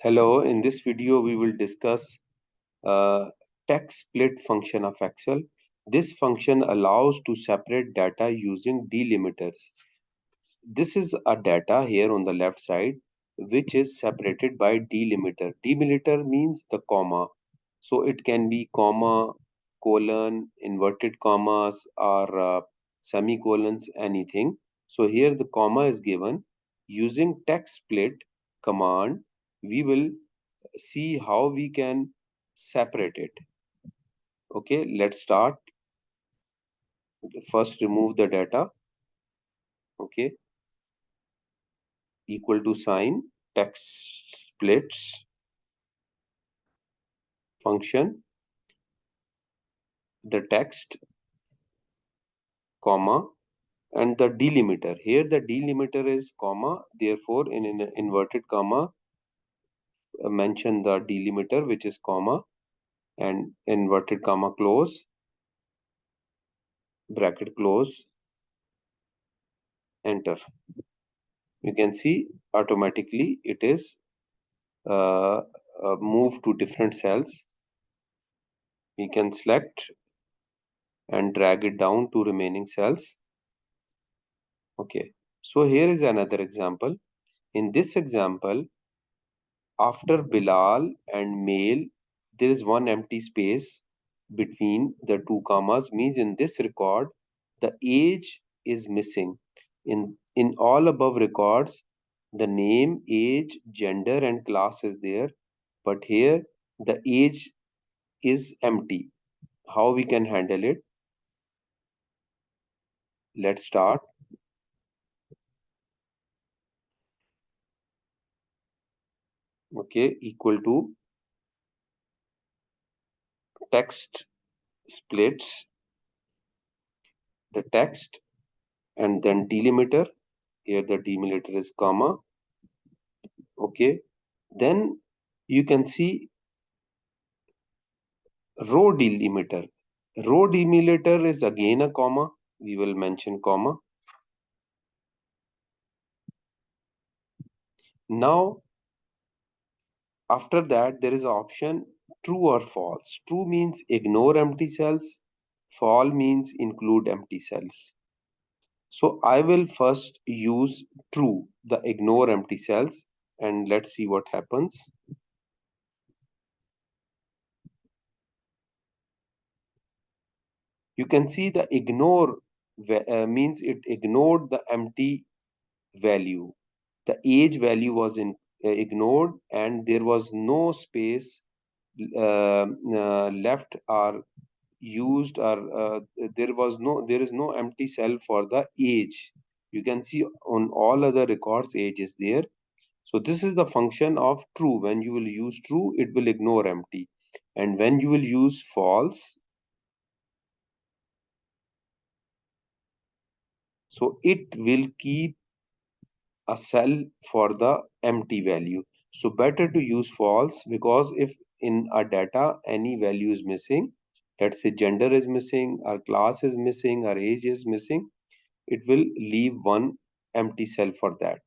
Hello, in this video we will discuss text split function of Excel. This function allows to separate data using delimiters. This is a data here on the left side which is separated by delimiter. Delimiter means the comma. So it can be comma, colon, inverted commas or semicolons, anything. So here the comma is given. Using text split command, we will see how we can separate it. Okay, let's start. First remove the data. Okay, equal to sign text splits function, the text comma and the delimiter. Here the delimiter is comma, therefore in an inverted comma mention the delimiter which is comma, and inverted comma close, bracket close, enter. You can see automatically it is moved to different cells. We can select and drag it down to remaining cells. Okay, so here is another example. In this example, after Bilal and male, there is one empty space between the two commas, means in this record the age is missing. In all above records, the name, age, gender and class is there, but here the age is empty. How we can handle it? Let's start. Okay, equal to text splits the text and then delimiter. Here the delimiter is comma. Okay, then you can see row delimiter. Row delimiter is again a comma. We will mention comma. Now after that there is option true or false. True means ignore empty cells. False means include empty cells. So I will first use true, the ignore empty cells, and let's see what happens. You can see the ignore means it ignored the empty value. The age value was ignored and there was no space left or used, or there is no empty cell for the age. You can see on all other records age is there. So this is the function of true. When you will use true, it will ignore empty, and when you will use false, so it will keep a cell for the empty value. So better to use false, because if in a data any value is missing, let's say gender is missing, or class is missing, or age is missing, it will leave one empty cell for that.